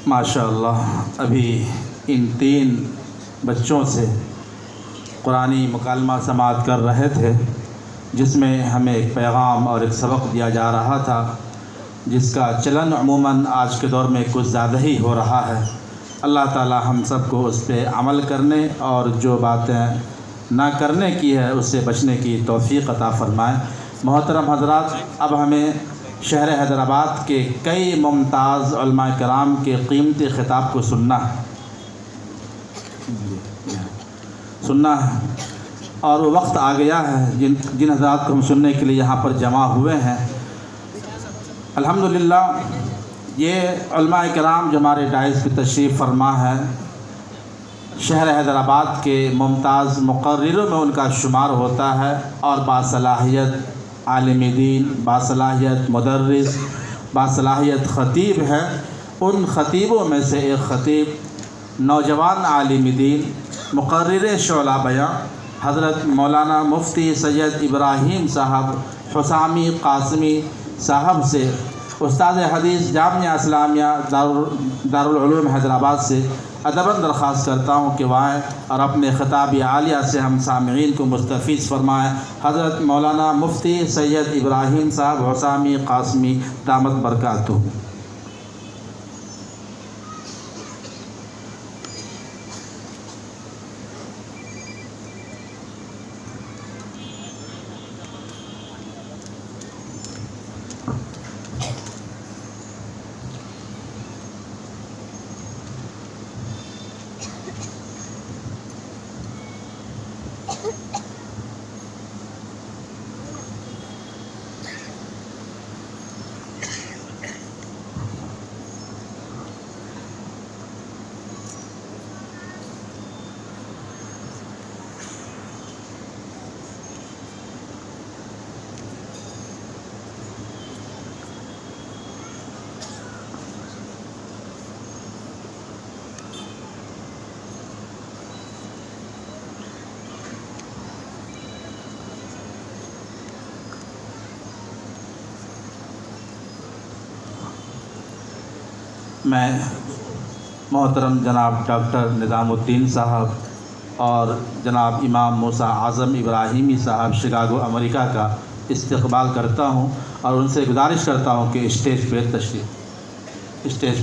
ماشاء اللہ ابھی ان 3 بچوں سے قرآنی مکالمہ سماعت کر رہے تھے، جس میں ہمیں ایک پیغام اور ایک سبق دیا جا رہا تھا، جس کا چلن عموماً آج کے دور میں کچھ زیادہ ہی ہو رہا ہے۔ اللہ تعالی ہم سب کو اس پہ عمل کرنے اور جو باتیں نہ کرنے کی ہے اس سے بچنے کی توفیق عطا فرمائے۔ محترم حضرات، اب ہمیں شہر حیدرآباد کے کئی ممتاز علماء کرام کے قیمتی خطاب کو سننا ہے اور وہ وقت آ گیا ہے جن حضرات کو ہم سننے کے لیے یہاں پر جمع ہوئے ہیں۔ الحمدللہ یہ علماء کرام جو ہمارے ڈائز پہ تشریف فرما ہے، شہر حیدرآباد کے ممتاز مقرروں میں ان کا شمار ہوتا ہے، اور باصلاحیت عالم دین، باصلاحیت مدرس، باصلاحیت خطیب ہے۔ ان خطیبوں میں سے ایک خطیب، نوجوان عالم دین، مقرر شعلہ بیاں، حضرت مولانا مفتی سید ابراہیم صاحب حسامی قاسمی صاحب سے استاد حدیث جامعہ اسلامیہ دارالعلوم حیدرآباد سے ادباً درخواست کرتا ہوں کہ وہ آئیں اور اپنے خطاب عالیہ سے ہم سامعین کو مستفیض فرمائیں۔ حضرت مولانا مفتی سید ابراہیم صاحب حسامی قاسمی دامت برکاتہ۔ میں محترم جناب ڈاکٹر نظام الدین صاحب اور جناب امام موسیٰ اعظم ابراہیمی صاحب شکاگو امریکہ کا استقبال کرتا ہوں اور ان سے گزارش کرتا ہوں کہ اسٹیج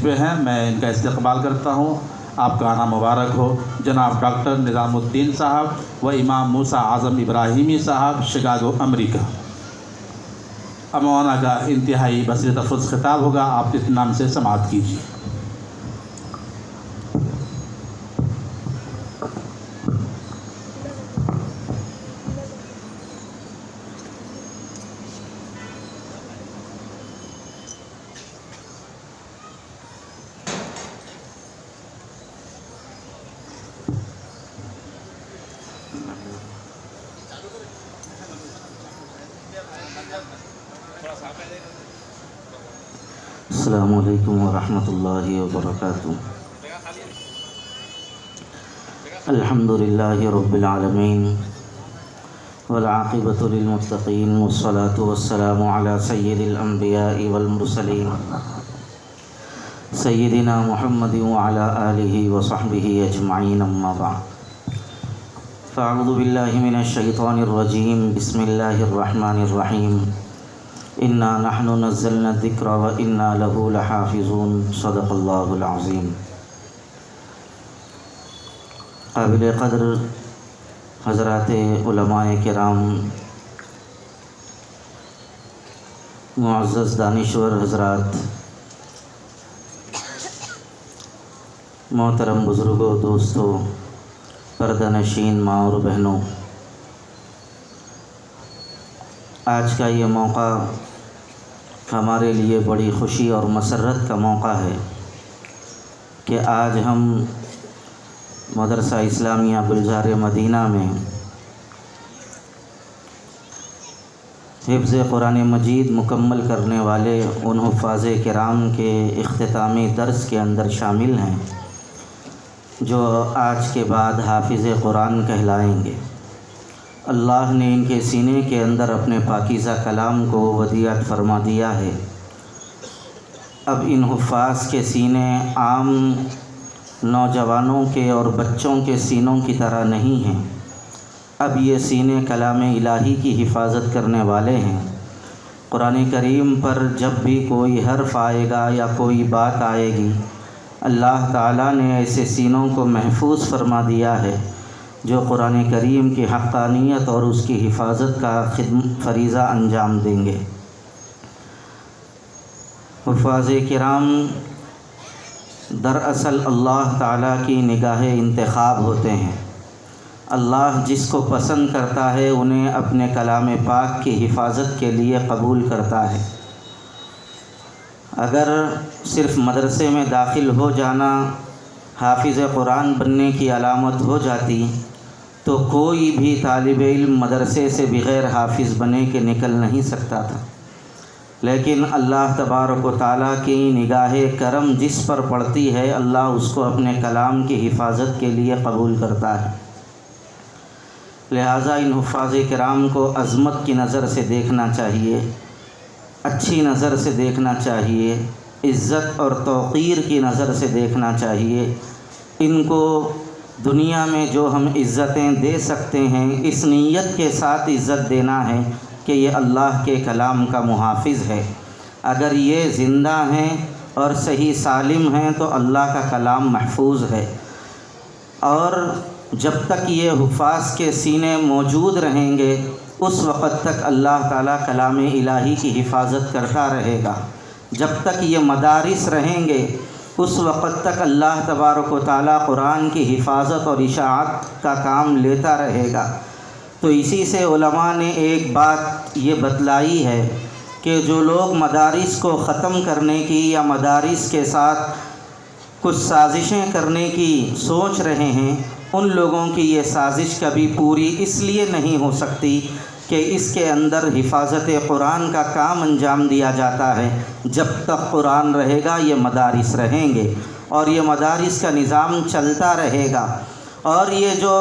پہ ہیں، میں ان کا استقبال کرتا ہوں۔ آپ کا آنا مبارک ہو۔ جناب ڈاکٹر نظام الدین صاحب و امام موسیٰ اعظم ابراہیمی صاحب شکاگو امریکہ۔ اب مولانا کا انتہائی بصیرت افروز خطاب ہوگا، آپ اطمینان سے سماعت کیجیے۔ السلام علیکم ورحمۃ اللہ وبرکاتہ۔ الحمد للہ رب العالمین والعاقبۃ للمتقین والصلاة والسلام علی سید الانبیاء والمرسلین سیدنا محمد وعلی آلہ وصحبہ اجمعین، اما بعد فاعوذ باللہ من الشیطان الرجیم، بسم اللہ الرحمن الرحیم۔ انا نحن نزلنا الذکر وانا له لحافظون، صدق اللہ العظیم۔ قابل قدر حضرات علماء کرام، معزز دانشور حضرات، محترم بزرگوں، دوستوں، پردہ نشین ماں اور بہنوں، آج کا یہ موقع ہمارے لیے بڑی خوشی اور مسرت کا موقع ہے کہ آج ہم مدرسہ اسلامیہ گلزار مدینہ میں حفظ قرآن مجید مکمل کرنے والے ان حفاظ کرام کے اختتامی درس کے اندر شامل ہیں جو آج کے بعد حافظ قرآن کہلائیں گے۔ اللہ نے ان کے سینے کے اندر اپنے پاکیزہ کلام کو ودیعت فرما دیا ہے۔ اب ان حفاظ کے سینے عام نوجوانوں کے اور بچوں کے سینوں کی طرح نہیں ہیں۔ اب یہ سینے کلام الہی کی حفاظت کرنے والے ہیں۔ قرآن کریم پر جب بھی کوئی حرف آئے گا یا کوئی بات آئے گی، اللہ تعالیٰ نے ایسے سینوں کو محفوظ فرما دیا ہے جو قرآن کریم کی حقانیت اور اس کی حفاظت کا فریضہ انجام دیں گے۔ حفاظ کرام دراصل اللہ تعالیٰ کی نگاہ انتخاب ہوتے ہیں۔ اللہ جس کو پسند کرتا ہے انہیں اپنے کلام پاک کی حفاظت کے لیے قبول کرتا ہے۔ اگر صرف مدرسے میں داخل ہو جانا حافظ قرآن بننے کی علامت ہو جاتی تو کوئی بھی طالب علم مدرسے سے بغیر حافظ بنے کے نکل نہیں سکتا تھا، لیکن اللہ تبارک و تعالیٰ کی نگاہ کرم جس پر پڑتی ہے اللہ اس کو اپنے کلام کی حفاظت کے لیے قبول کرتا ہے۔ لہٰذا ان حفاظ کرام کو عظمت کی نظر سے دیکھنا چاہیے، اچھی نظر سے دیکھنا چاہیے، عزت اور توقیر کی نظر سے دیکھنا چاہیے۔ ان کو دنیا میں جو ہم عزتیں دے سکتے ہیں اس نیت کے ساتھ عزت دینا ہے کہ یہ اللہ کے کلام کا محافظ ہے۔ اگر یہ زندہ ہیں اور صحیح سالم ہیں تو اللہ کا کلام محفوظ ہے، اور جب تک یہ حفاظ کے سینے موجود رہیں گے اس وقت تک اللہ تعالیٰ کلام الہی کی حفاظت کرتا رہے گا۔ جب تک یہ مدارس رہیں گے اس وقت تک اللہ تبارک و تعالیٰ قرآن کی حفاظت اور اشاعت کا کام لیتا رہے گا۔ تو اسی سے علماء نے ایک بات یہ بتلائی ہے کہ جو لوگ مدارس کو ختم کرنے کی یا مدارس کے ساتھ کچھ سازشیں کرنے کی سوچ رہے ہیں، ان لوگوں کی یہ سازش کبھی پوری اس لیے نہیں ہو سکتی کہ اس کے اندر حفاظت قرآن کا کام انجام دیا جاتا ہے۔ جب تک قرآن رہے گا یہ مدارس رہیں گے اور یہ مدارس کا نظام چلتا رہے گا، اور یہ جو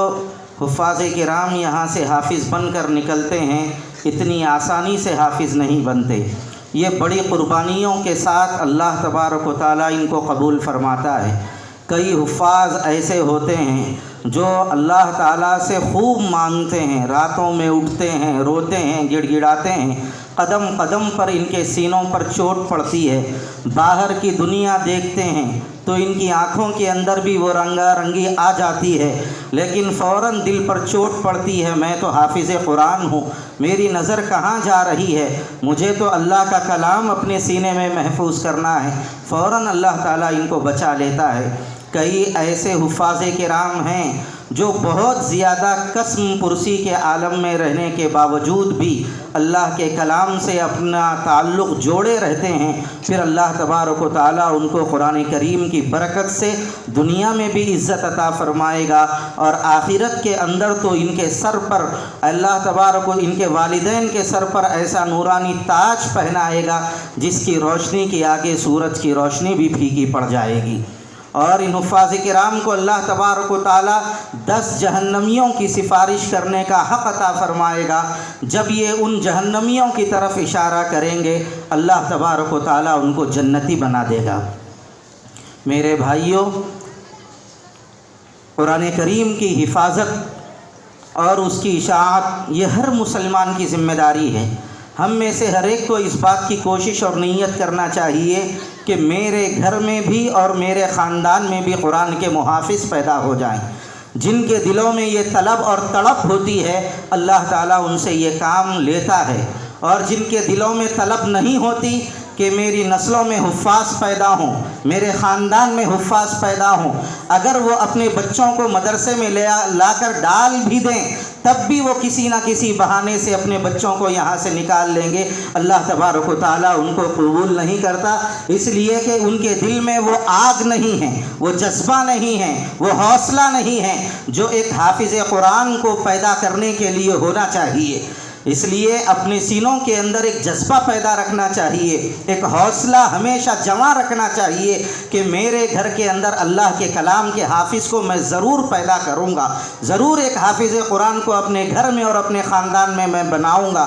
حفاظ کرام یہاں سے حافظ بن کر نکلتے ہیں اتنی آسانی سے حافظ نہیں بنتے۔ یہ بڑی قربانیوں کے ساتھ اللہ تبارک و تعالیٰ ان کو قبول فرماتا ہے۔ کئی حفاظ ایسے ہوتے ہیں جو اللہ تعالیٰ سے خوب مانگتے ہیں، راتوں میں اٹھتے ہیں، روتے ہیں، گڑ گڑاتے ہیں، قدم قدم پر ان کے سینوں پر چوٹ پڑتی ہے۔ باہر کی دنیا دیکھتے ہیں تو ان کی آنکھوں کے اندر بھی وہ رنگا رنگی آ جاتی ہے، لیکن فوراً دل پر چوٹ پڑتی ہے، میں تو حافظ قرآن ہوں، میری نظر کہاں جا رہی ہے، مجھے تو اللہ کا کلام اپنے سینے میں محفوظ کرنا ہے۔ فوراً اللہ تعالیٰ ان کو بچا لیتا ہے۔ کئی ایسے حفاظ کرام ہیں جو بہت زیادہ قسم پرسی کے عالم میں رہنے کے باوجود بھی اللہ کے کلام سے اپنا تعلق جوڑے رہتے ہیں، پھر اللہ تبارک و تعالیٰ ان کو قرآن کریم کی برکت سے دنیا میں بھی عزت عطا فرمائے گا، اور آخرت کے اندر تو ان کے سر پر اللہ تبارک و ان کے والدین کے سر پر ایسا نورانی تاج پہنائے گا جس کی روشنی کے آگے سورج کی روشنی بھی پھیکی پڑ جائے گی۔ اور ان حفاظ کرام کو اللہ تبارک و تعالیٰ 10 جہنمیوں کی سفارش کرنے کا حق عطا فرمائے گا۔ جب یہ ان جہنمیوں کی طرف اشارہ کریں گے اللہ تبارک و تعالیٰ ان کو جنتی بنا دے گا۔ میرے بھائیوں، قرآن کریم کی حفاظت اور اس کی اشاعت یہ ہر مسلمان کی ذمہ داری ہے۔ ہم میں سے ہر ایک کو اس بات کی کوشش اور نیت کرنا چاہیے کہ میرے گھر میں بھی اور میرے خاندان میں بھی قرآن کے محافظ پیدا ہو جائیں۔ جن کے دلوں میں یہ طلب اور تڑپ ہوتی ہے اللہ تعالیٰ ان سے یہ کام لیتا ہے، اور جن کے دلوں میں طلب نہیں ہوتی کہ میری نسلوں میں حفاظ پیدا ہوں، میرے خاندان میں حفاظ پیدا ہوں، اگر وہ اپنے بچوں کو مدرسے میں لا کر ڈال بھی دیں تب بھی وہ کسی نہ کسی بہانے سے اپنے بچوں کو یہاں سے نکال لیں گے، اللہ تبارک و تعالیٰ ان کو قبول نہیں کرتا، اس لیے کہ ان کے دل میں وہ آگ نہیں ہے، وہ جذبہ نہیں ہے، وہ حوصلہ نہیں ہے جو ایک حافظ قرآن کو پیدا کرنے کے لیے ہونا چاہیے۔ اس لیے اپنے سینوں کے اندر ایک جذبہ پیدا رکھنا چاہیے، ایک حوصلہ ہمیشہ جمع رکھنا چاہیے کہ میرے گھر کے اندر اللہ کے کلام کے حافظ کو میں ضرور پیدا کروں گا، ضرور ایک حافظ قرآن کو اپنے گھر میں اور اپنے خاندان میں بناؤں گا،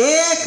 1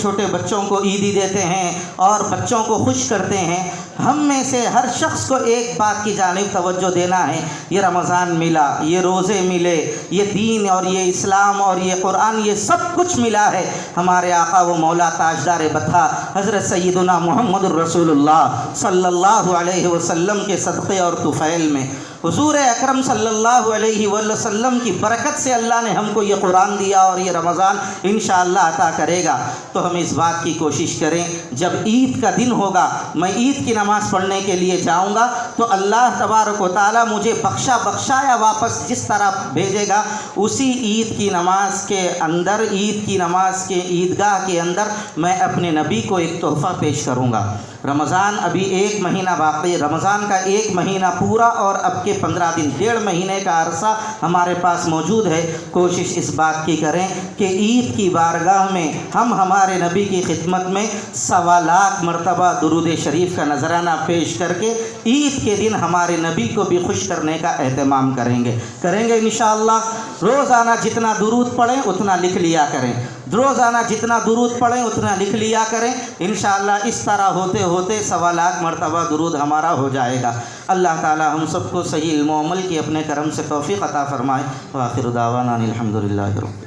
چھوٹے بچوں کو عیدی دیتے ہیں اور بچوں کو خوش کرتے ہیں. ہم میں سے ہر شخص کو ایک بات کی جانب توجہ دینا ہے. یہ رمضان ملا، یہ روزے ملے، یہ دین اور یہ اسلام اور یہ قرآن، یہ سب کچھ ملا ہے ہمارے آقا و مولا تاجدار بطحا حضرت سیدنا محمد الرسول اللہ صلی اللہ علیہ وسلم کے صدقے اور طفیل میں. حضور اکرم صلی اللہ علیہ وسلم کی برکت سے اللہ نے ہم کو یہ قرآن دیا اور یہ رمضان انشاءاللہ عطا کرے گا. تو ہم اس بات کی کوشش کریں، جب عید کا دن ہوگا میں عید کی نماز پڑھنے کے لیے جاؤں گا تو اللہ تبارک و تعالیٰ مجھے بخشایا واپس جس طرح بھیجے گا، اسی عید کی نماز کے اندر، عید کی نماز کے عیدگاہ کے اندر میں اپنے نبی کو ایک تحفہ پیش کروں گا. رمضان ابھی 1 مہینہ باقی، رمضان کا 1 مہینہ پورا اور اب کے 15 دن، 1.5 مہینے کا عرصہ ہمارے پاس موجود ہے. کوشش اس بات کی کریں کہ عید کی بارگاہ میں ہم ہمارے نبی کی خدمت میں 1.25 لاکھ مرتبہ درود شریف کا نذرانہ پیش کر کے عید کے دن ہمارے نبی کو بھی خوش کرنے کا اہتمام کریں گے انشاءاللہ. روزانہ جتنا درود پڑھیں اتنا لکھ لیا کریں، روزانہ جتنا درود پڑھیں اتنا لکھ لیا کریں. انشاءاللہ اس طرح ہوتے ہوتے 1.25 لاکھ مرتبہ درود ہمارا ہو جائے گا. اللہ تعالی ہم سب کو صحیح علم و عمل کی اپنے کرم سے توفیق عطا فرمائے. وآخر دعوانا الحمدللہ رب